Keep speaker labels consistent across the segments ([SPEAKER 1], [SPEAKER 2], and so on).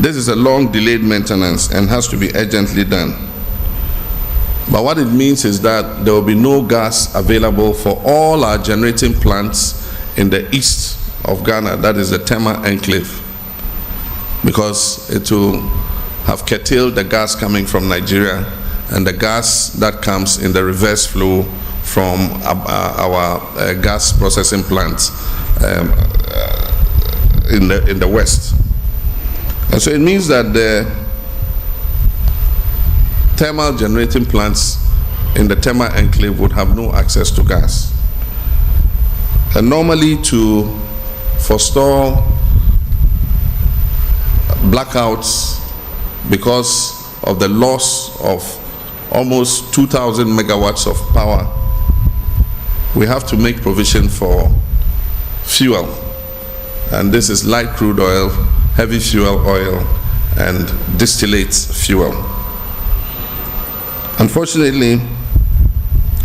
[SPEAKER 1] This is a long delayed maintenance and has to be urgently done. But what it means is that there will be no gas available for all our generating plants in the east of Ghana, that is the Tema Enclave, because it will have curtailed the gas coming from Nigeria and the gas that comes in the reverse flow from our gas processing plants in the west. And so it means that the thermal generating plants in the Tema Enclave would have no access to gas. And normally, to forestall blackouts because of the loss of almost 2,000 megawatts of power, we have to make provision for fuel. And this is light crude oil, heavy fuel oil, and distillate fuel. Unfortunately,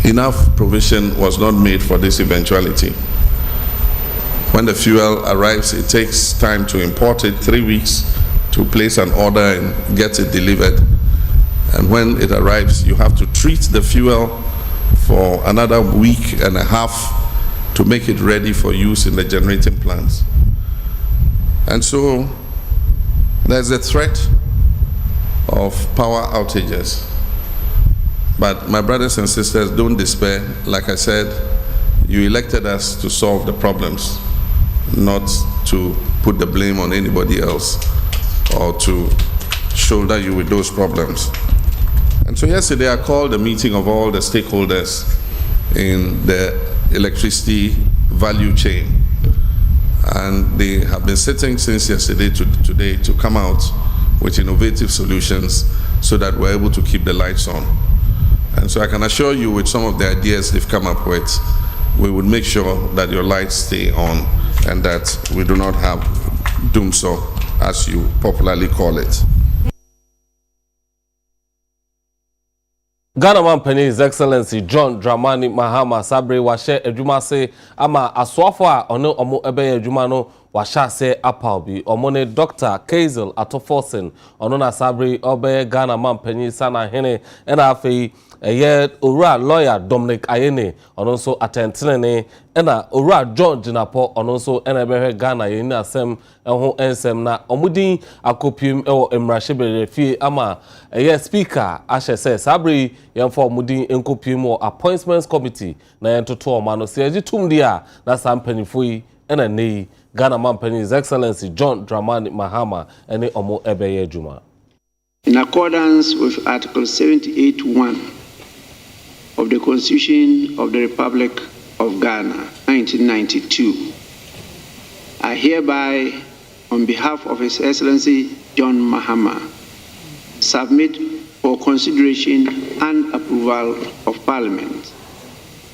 [SPEAKER 1] enough provision was not made for this eventuality. When the fuel arrives, it takes time to import it, 3 weeks to place an order and get it delivered. And when it arrives, you have to treat the fuel for another week and a half to make it ready for use in the generating plants. And so there's a threat of power outages. But my brothers and sisters, don't despair. Like I said, you elected us to solve the problems, not to put the blame on anybody else or to shoulder you with those problems. And so yesterday I called a meeting of all the stakeholders in the electricity value chain. And they have been sitting since yesterday to today to come out with innovative solutions so that we're able to keep the lights on. And so I can assure you, with some of the ideas they've come up with, we would make sure that your lights stay on and that we do not have doomsday, as you popularly call it.
[SPEAKER 2] Ghana Man Penny, His Excellency John Dramani Mahama Sabre washe edwuma se ama aswafo a ono omo ebe edwuma no washa se apalbi omone Dr. Kazel Atoforsen ono na Sabre obe Ghana Man Penny sana hene ena afei eye owura lawyer Dominic Ayene ono so atentene ena owura John Dinapo ono so ena ebehwe Ghana yeni asem eho ensem na omudin akopim ewo emrahye fie ama eye speaker ashe se Sabre yemfo omudin enkopim wo appointments committee na yentoto omano se agitum dia na sampanifo yi ena nei Ghana Man Penny, His Excellency John Dramani Mahama ene omo ebeye adwuma.
[SPEAKER 3] In accordance with Article 78(1) of the Constitution of the Republic of Ghana, 1992, I hereby, on behalf of His Excellency John Mahama, submit for consideration and approval of Parliament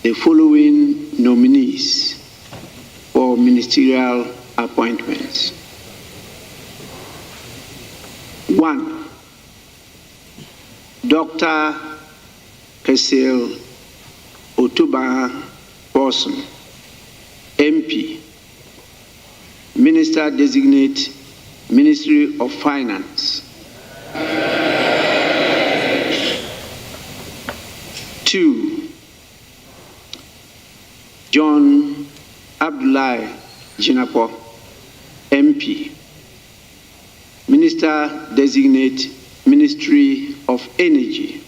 [SPEAKER 3] the following nominees for ministerial appointments. 1. Dr. Kasil Otuba Person, MP, Minister Designate, Ministry of Finance. 2. John Abdullahi Jinapo, MP, Minister Designate, Ministry of Energy.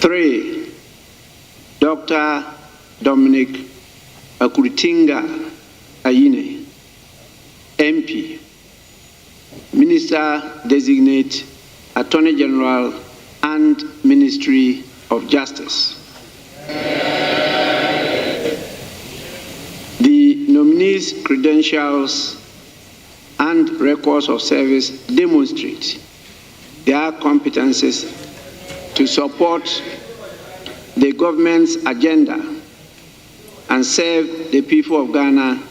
[SPEAKER 3] 3. Dr. Dominic Akuritinga Ayine, MP, Minister Designate, Attorney General and Ministry of Justice. The nominees' credentials and records of service demonstrate their competences to support the government's agenda and serve the people of Ghana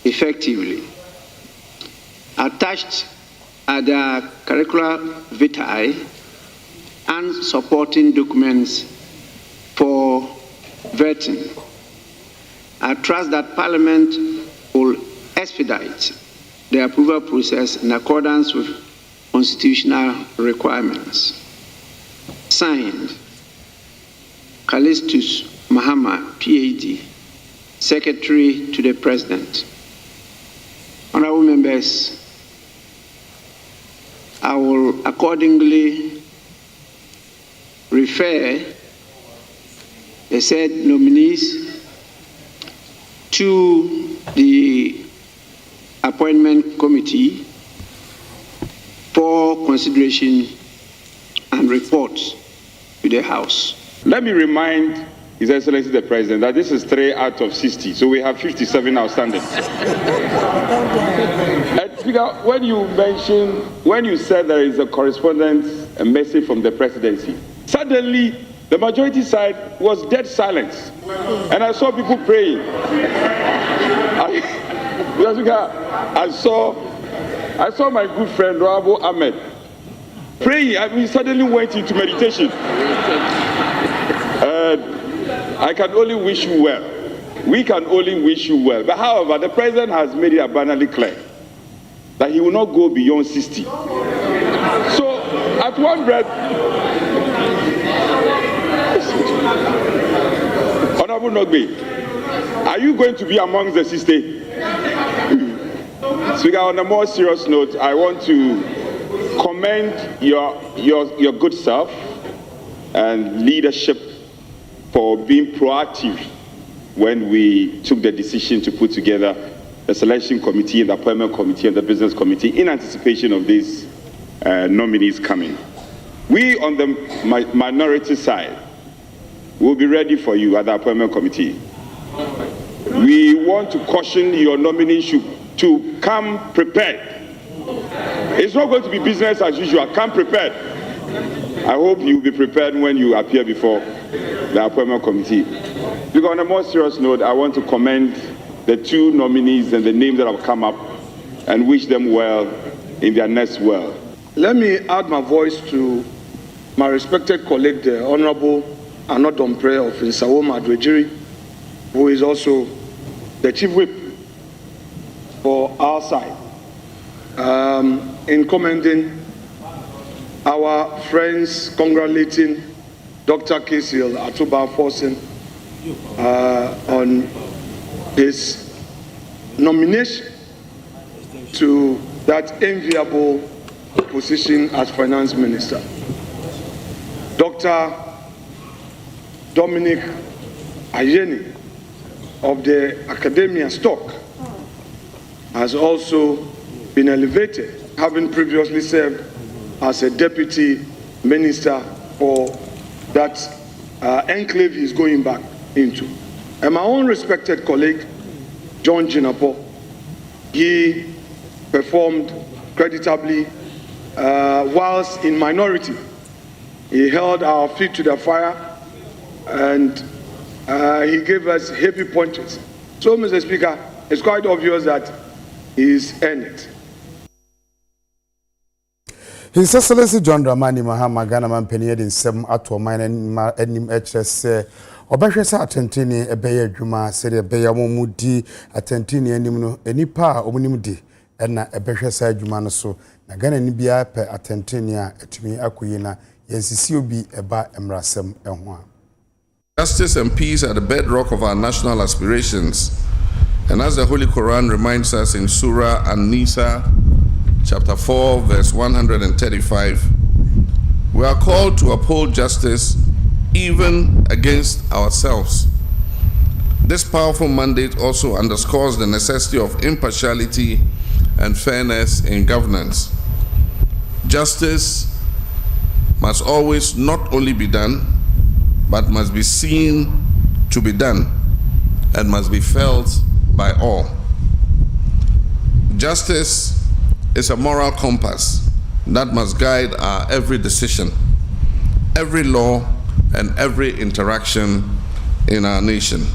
[SPEAKER 3] effectively. Attached are the curricula vitae and supporting documents for vetting. I trust that Parliament will expedite the approval process in accordance with constitutional requirements. Signed, Callistus Mahama, PhD, Secretary to the President. Honorable members, I will accordingly refer the said nominees to the Appointment Committee for consideration and reports to the House.
[SPEAKER 4] Let me remind His Excellency the President that this is 3 out of 60, so we have 57 outstanding. Speaker, when you said there is a correspondence, a message from the presidency, suddenly the majority side was dead silence, and I saw people praying. I saw my good friend Rabo Ahmed praying. I mean, suddenly went into meditation. I can only wish you well. We can only wish you well. But however, the president has made it abundantly clear that he will not go beyond 60. So, at one breath, Honorable Nogbe, are you going to be amongst the 60? Speaker, on a more serious note, I want to commend your good self and leadership for being proactive when we took the decision to put together the selection committee and the appointment committee and the business committee in anticipation of these nominees coming. We on the minority side will be ready for you at the appointment committee. We want to caution your nominees to come prepared. It's not going to be business as usual. Come prepared. I hope you'll be prepared when you appear before the appointment committee. Because on a more serious note, I want to commend the 2 nominees and the names that have come up and wish them well in their next well.
[SPEAKER 5] Let me add my voice to my respected colleague, the Honorable Anodompre of Nsawoma Adwejiri, who is also the Chief Whip for our side, in commending our friends, congratulating Dr. Kizil Atuba-Forson on his nomination to that enviable position as Finance Minister. Dr. Dominic Ayeni of the Academia Stock has also been elevated, having previously served as a deputy minister for that enclave he's going back into. And my own respected colleague, John Jinapo, he performed creditably whilst in minority. He held our feet to the fire and he gave us heavy punches. So, Mr. Speaker, it's quite obvious that he's earned it.
[SPEAKER 6] His Excellency John Dramani Mahama Ghana man penny in 7 at mine and HS Obashasa attentini ebeye adwuma sede ebeye momudi attentini anim no enipa a omunimdi na ebehwesa adwuma no so na Ghana ni bia pe attentini a etumi akoyi na yensisi obi eba emrasem ehwo a.
[SPEAKER 1] Justice and peace are the bedrock of our national aspirations, and as the Holy Quran reminds us in Surah An-Nisa chapter 4 verse 135, we are called to uphold justice even against ourselves. This powerful mandate also underscores the necessity of impartiality and fairness in governance. Justice must always not only be done, but must be seen to be done and must be felt by all. Justice is a moral compass that must guide our every decision, every law, and every interaction in our nation.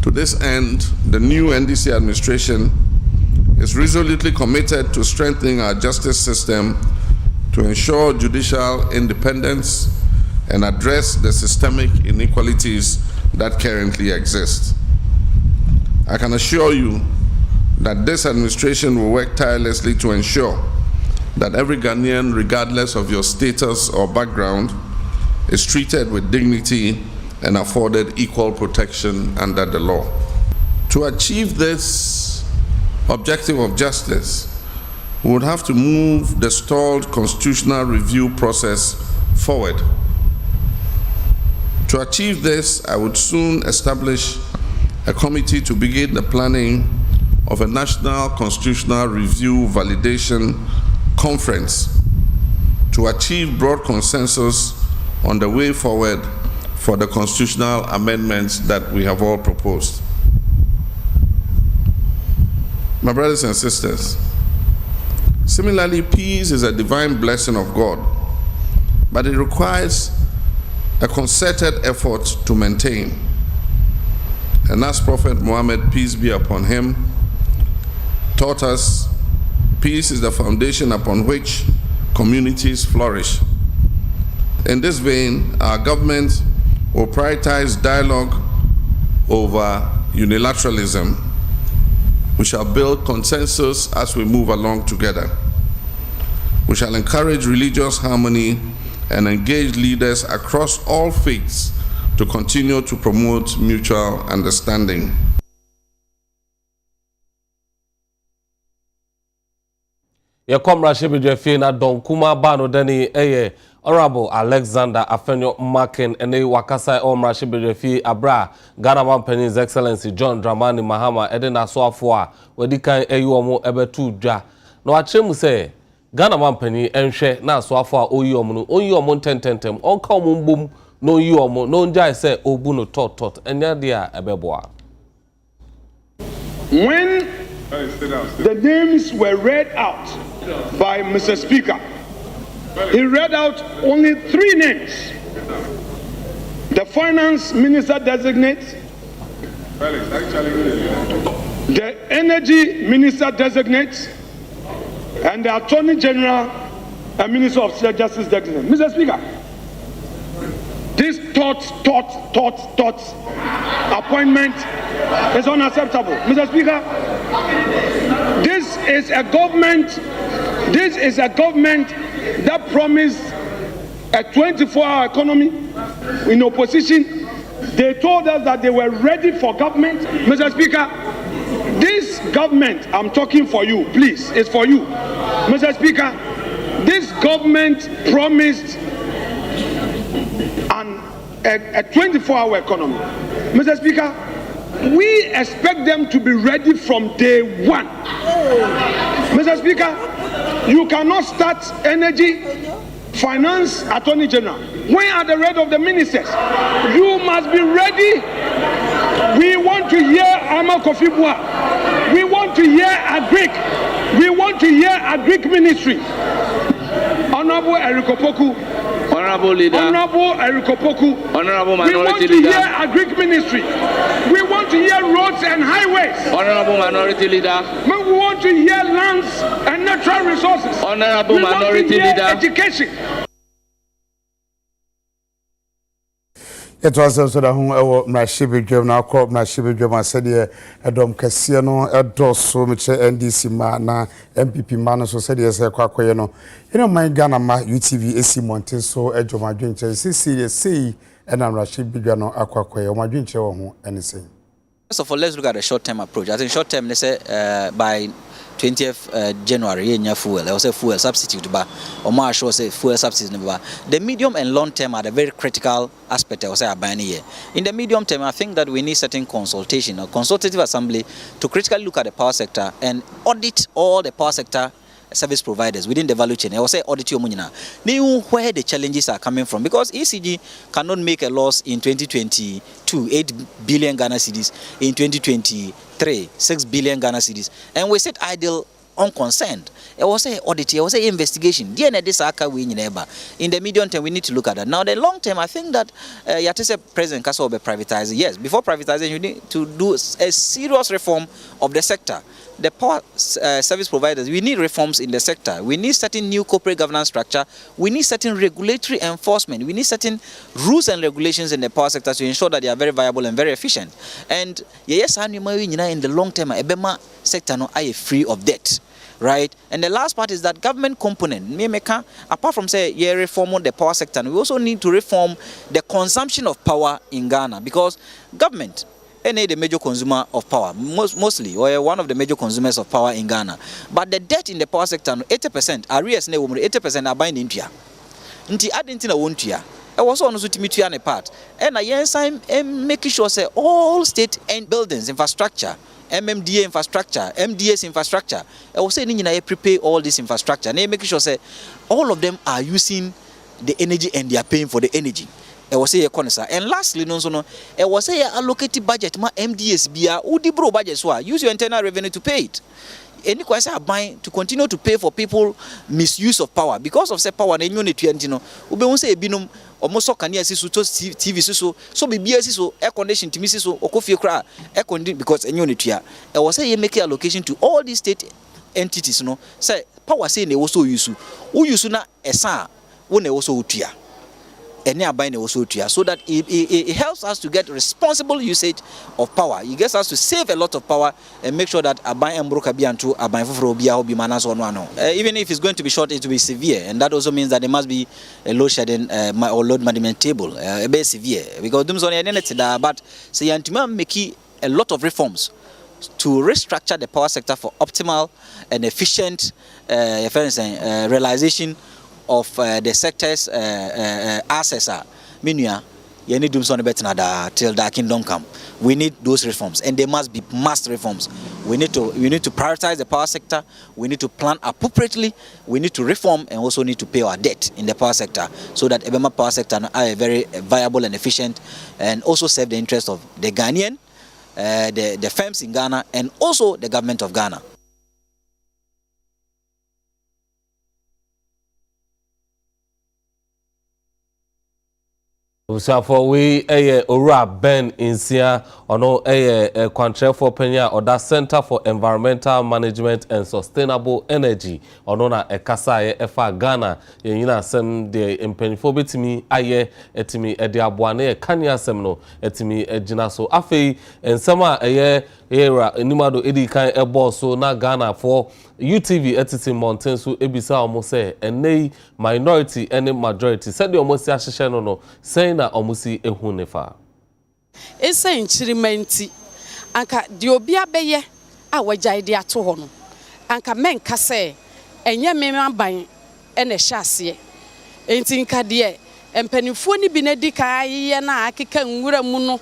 [SPEAKER 1] To this end, the new NDC administration is resolutely committed to strengthening our justice system to ensure judicial independence and address the systemic inequalities that currently exist. I can assure you that this administration will work tirelessly to ensure that every Ghanaian, regardless of your status or background, is treated with dignity and afforded equal protection under the law. To achieve this objective of justice, we would have to move the stalled constitutional review process forward. To achieve this, I would soon establish a committee to begin the planning of a national constitutional review validation conference to achieve broad consensus on the way forward for the constitutional amendments that we have all proposed. My brothers and sisters, similarly, peace is a divine blessing of God, but it requires a concerted effort to maintain. And as Prophet Muhammad, peace be upon him, taught us, peace is the foundation upon which communities flourish. In this vein, our government will prioritize dialogue over unilateralism. We shall build consensus as we move along together. We shall encourage religious harmony and engage leaders across all faiths to continue to promote mutual understanding.
[SPEAKER 2] Yekomra Shebedwefe na Don Kuma Bano Deni Eye Honorable Alexander Afenyo Makin ene wakasa Omra Shebedwefe Abra Ghana Mampanyin's Excellency John Dramani Mahama Edena Soafo Wedikan Eyomo Ebetu Dwa no achemu se Ghana Mampanyin enhwe na Soafo Oyomo no Oyomo ntententem onka omumbum no Oyomo no njai se obu no tot enya dia ebeboa.
[SPEAKER 5] When the names were read out by Mr. Speaker, he read out only 3 names. The Finance Minister designate, the Energy Minister designate, and the Attorney General and Minister of Justice designate. Mr. Speaker, this thought appointment is unacceptable. Mr. Speaker, this is a government that promised a 24-hour economy. In opposition, they told us that they were ready for government. Mr. Speaker, this government, I'm talking for you, please, it's for you. Mr. Speaker, this government promised a 24-hour economy. Mr. Speaker, we expect them to be ready from day one. Mr. Speaker, you cannot start energy, finance, attorney general. When are the rest of the ministers? You must be ready. We want to hear Ama Kofi Bua. We want to hear Agric. We want to hear Agric ministry. Honorable Erikopoku.
[SPEAKER 7] Honorable Leader.
[SPEAKER 5] Honorable Erikopoku.
[SPEAKER 7] Honorable Minority
[SPEAKER 5] Leader. We want to
[SPEAKER 7] Leader.
[SPEAKER 5] hear Agric ministry. We want to hear roads and highways.
[SPEAKER 7] Honorable Minority Leader.
[SPEAKER 5] We want to hear lands and natural resources.
[SPEAKER 7] Honorable Minority Leader.
[SPEAKER 5] Education.
[SPEAKER 6] It was also the home of my Shibidrum, now called my Shibidrum. I said, yeah, a dom Cassiano, a dosso, which NDC mana, MPP mana, so said, yes, a quaqueno. You know, my Ghana, my UTV, AC Monte, so edge of my drink, see, and I'm Rashibidrum, aquaquay, or my drink, or anything.
[SPEAKER 8] First of all, let's look at the short-term approach. I think short-term, let's say by 20th January, fuel. There was a fuel substitute, but or more sure say fuel substitute. The medium and long term are the very critical aspect. I was say in the medium term, I think that we need certain consultation or consultative assembly to critically look at the power sector and audit all the power sector service providers within the value chain. I will say audit your money now. Where the challenges are coming from, because ECG cannot make a loss in 2022, 8 billion Ghana cedis, in 2023, 6 billion Ghana cedis, and we sit idle unconcerned. I will say audit, I will say investigation. In the medium term, we need to look at that. Now, the long term, I think that Yatese President Kaso will be privatizing. Yes, before privatizing, you need to do a serious reform of the sector the power service providers, we need reforms in the sector. We need certain new corporate governance structure. We need certain regulatory enforcement. We need certain rules and regulations in the power sector to ensure that they are very viable and very efficient. And yes, in the long term, ebema sector no are free of debt. Right, and the last part is that government component. Apart from say reform the power sector, we also need to reform the consumption of power in Ghana, because government the major consumer of power, mostly, or one of the major consumers of power in Ghana. But the debt in the power sector, 80%, arrears 80% are buying in India. Nti adentina wontua. I was on to meet you on a part. And I making sure say all state and buildings, infrastructure, MMDA infrastructure, MDS infrastructure. I was saying I prepare all this infrastructure. And making sure say all of them are using the energy and they are paying for the energy. I was say and lastly, I was say allocated budget ma MDS bia udi bro budget so use your internal revenue to pay it. Any question are buying to continue to pay for people misuse of power because of say power na unit ube won say ebinum almost can you see so TV so bibia so air condition to so okofie kra air condition because unit ya I was say you make allocation to all these state entities say power say na also use who use na esa wo na also utua so that it helps us to get responsible usage of power. It gets us to save a lot of power and make sure that even if it's going to be short, it will be severe, and that also means that there must be a load shedding or load management table, a bit severe, because but say make a lot of reforms to restructure the power sector for optimal and efficient realization of the sector's assets. Meaning, you need to do better till the kingdom come. We need those reforms, and they must be mass reforms. We need to prioritize the power sector. We need to plan appropriately. We need to reform, and also need to pay our debt in the power sector, so that Ebema power sector are very viable and efficient, and also serve the interest of the Ghanaian, the firms in Ghana, and also the government of Ghana.
[SPEAKER 2] So for we Ora Ben Insia ono contract for Penya or that Center for Environmental Management and Sustainable Energy ono na ekasa efa Ghana yina sem de empenfo betimi aye etimi ede aboane kanya sem no etimi ejina so afei ensema era nimado edi kan ebo so na Ghana for UTV etiti mountain so ebisa omo say enei minority and majority said the omo si ahihye no saying na omusi ehu nefa
[SPEAKER 9] esa nchirimenti anka de obi abeye a wagyae de ato ho no anka menka se enye memaban ene hyase enti nka de empanifo ni bi na dika ye na akeka nwura mu no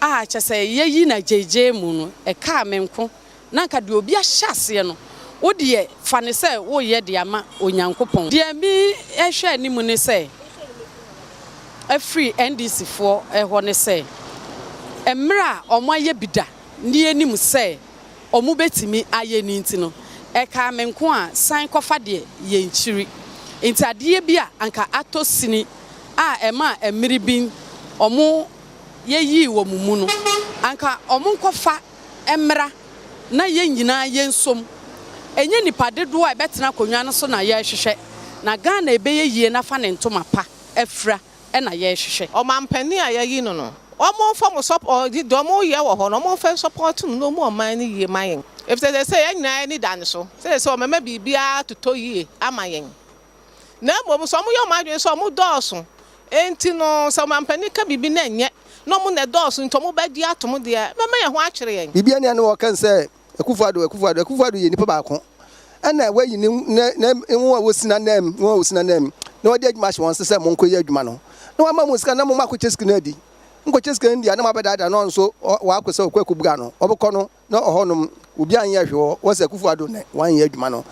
[SPEAKER 9] a kyese yeyi na jeje mu no e ka menko na nka de obi ahyase no wo de fane se wo ye de ama onyankopon de mi ehwe animu ne se a free NDC for ho ne se emra omo aye bida ni anim se omo betimi aye ni ntino e ka menko a san kofa de ye nchiri ntade bia anka atosini a ema emiri bin omo yeyi wo mumu no anka omo kofa emra na ye nyina ye nsom enye nipade do a betena konwa no so na ye hwehwe na Ghana ebeye yie na fa ne ntoma pa efra na ye hwehwe
[SPEAKER 10] omampani a yeyi no omo form support di domo ye wo ho no omo fa support no mo man ni ye mayen if they say nyina ni dan so say mama bibia toto yie amayen na mo so mo yo madwen so mo dooso enti no so omampani ka bibi na nye no mo na dooso nto mo badi atom de mama ye ho akere yen
[SPEAKER 11] bibia ne wo kan say ekufuado ye nipa baako ana wayi ni na wo wosina nam na wodi adwuma hye won se mo nkoye adwuma no na wa ma mo sika na mo makoche sika na di nkoche sika ndi na mabeda no nso wa akwese okwakubuga no obukọ no na ohonom obi anye hwe wo se ekufuado ne wan ye adwuma no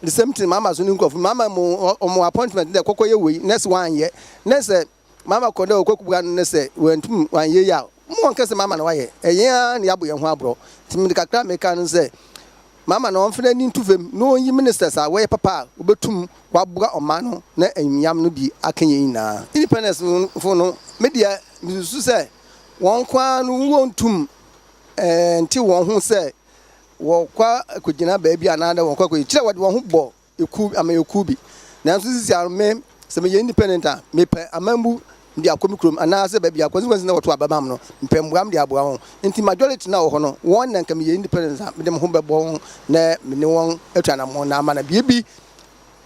[SPEAKER 11] the same thing mama so ni nkofu mama mo appointment de kokoye we next wan ye next mama kondo okwakubuga no ne se wentum wan ye ya mo nkese mama na waye eya na yabo ye ho abro timi kakra meka no se mama no mfena ni ntufem no yi ministers a we papa obetum wabuga oma no na enyam no bi akenye ina independence fo no media su se won kwa no wontum nti won ho se wo kwa kugina baabi ananda wo kwa kire wo de wo ho bo eku amayeku bi na nso sisi arme se me independent a me pe amambu ndi akomi krom ana se baabi akonsequence na wo to ababam no mpembuam de aboa ho nti majority na wo ho no won na nka me independent a me dem ho bebo na me ne won atwa na mo na ama na biebi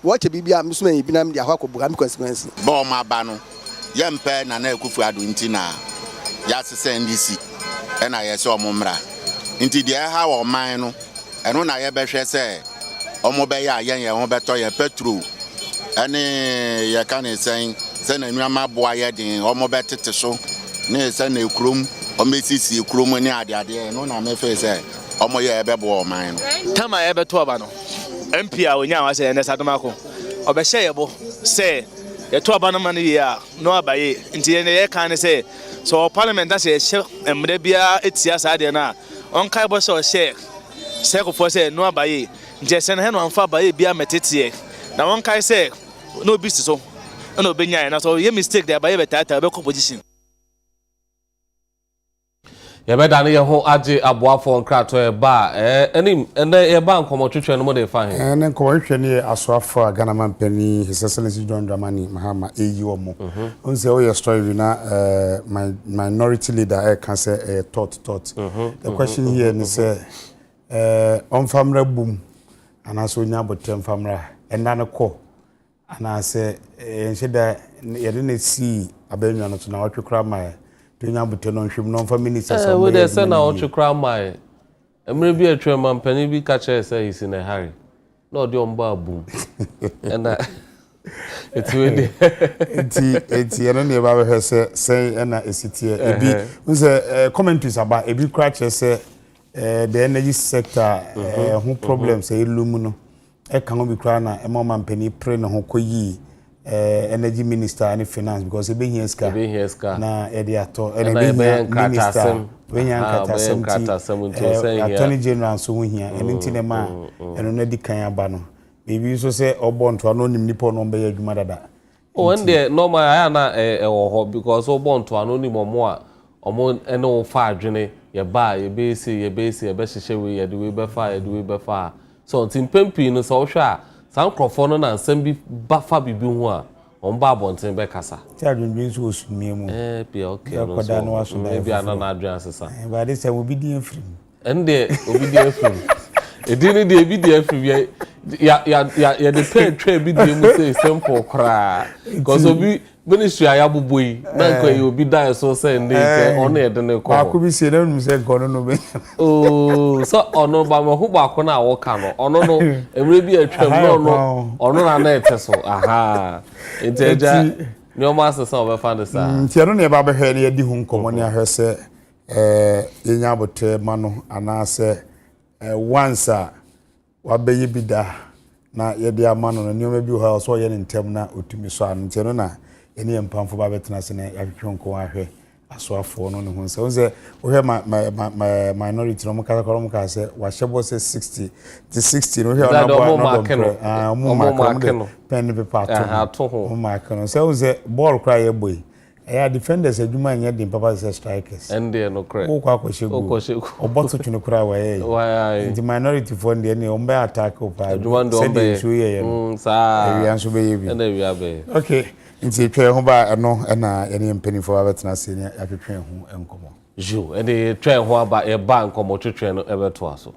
[SPEAKER 11] wo che bibia me so ma yibi na me de akwakobuam consequence
[SPEAKER 12] bo ma ba no yempe na na ekufu adu nti na ya sese ndisi na yese omumra nti de ha wo man no eno na ye behwe se omo be ya yen ho beto ye petrol ene ye kan sen se na nuama boa ye din omo betete so ne se na ekrum omesisi ekrum ni ade no na me fe se omo ye be bo man no
[SPEAKER 7] tama ye beto ba no MP a onya wa se ne sadomako obehye ye bo se ye to aba no man ye a no abaye nti ye kan se so parliament that say emre bia etia sa de na on kai bo so share ko for say no abaye nje se na he no amfa abaye bia metete na on kai say no bi so no benya na so ye mistake de abaye betata be position
[SPEAKER 2] ye be dane ye ho age aboafo nkrato e ba enim ene ye ba nkomo twetwe no mo de fa he
[SPEAKER 6] ene nkomo hwehwe ne asoafo a Ghana mampani His Excellency John Dramani Mahama eyi omo onse o ye story na minority leader can say thought the question here is on famra boom anaso nya botem famra enda ne ko anase enheda ye de ne si abenwa no to na watwekra mai Tunya butono nhwem no fa minister so
[SPEAKER 2] we dey say na otwekra mai emre bi atwa mampani bi ka che say isi na Harry no de omba abum na
[SPEAKER 6] eti eno ne ba be say na esitie ebi nse commentaries aba ebi kra che say the energy sector who problems e lumu no e kan obi kra na e mampani pre na ho koyi energy minister and finance because be here ska na ediato and minister when yan katasem attorney general so wo hia and ntine ma eno na di kan aba no baby so say obonto ano nim nipo no be adwuma dada
[SPEAKER 2] when the normal aya na wo ho because obonto ano nim omo a omo eno fa adwene ye ba ye be see ye be hihye we ye de we be fa so ntimpempi no so hwa San Crawford na nsem bi bafa bibi ho a on ba abonten be kasa.
[SPEAKER 6] Ti adwendwen so osumie mu.
[SPEAKER 2] Be okay no so. Maybe anana adwen asesa.
[SPEAKER 6] Ba de se obi di afrim.
[SPEAKER 2] Ende obi di afrim. Edini de bi di afrim ya de tray bi di mu say simple kra. Because obi ministry ayaboboi na nko e obi die so say ndey say on e de ne ko.
[SPEAKER 6] Aku bi se na nu say gono no be.
[SPEAKER 2] Oh so ono ba mo hu ba ko na wo ka no ono no emre bi atwam no ono na na eteso aha inteja ni o ma asesa o be fa de sa
[SPEAKER 6] nti no ne ba be hwe ne yedi hu nkomo ne ahwe se yenya bote ma no ana se once wa be yibida na yedi ama no ni o ma bi ho so ye ne ntem na otumi so an nti no na eni empamfo ba betena se na yahwehwe nko ahwe asoafo no ne ho nse onse wo hwe my minority no mukaka ko mukaka se wa shebo se 60 to 60 no hwe na bo mo makeno pen paper
[SPEAKER 2] to ho
[SPEAKER 6] mo makeno se onse ball cry ye boy eya defenders adwuma nya din papa se strikers
[SPEAKER 2] ende no cry
[SPEAKER 6] o kwa kwashegu oboto twene kura wa ye the minority for ndi ne ombe attack o pa
[SPEAKER 2] adwuma ndo ombe
[SPEAKER 6] sa eya nso be ye bi
[SPEAKER 2] ende wi abe
[SPEAKER 6] okay nti twa ho ba no na ene mpanifo abetena se ne atwetwe ho enkomo
[SPEAKER 2] jo ende twa ho aba e ba nkomo twetwe no ebeto aso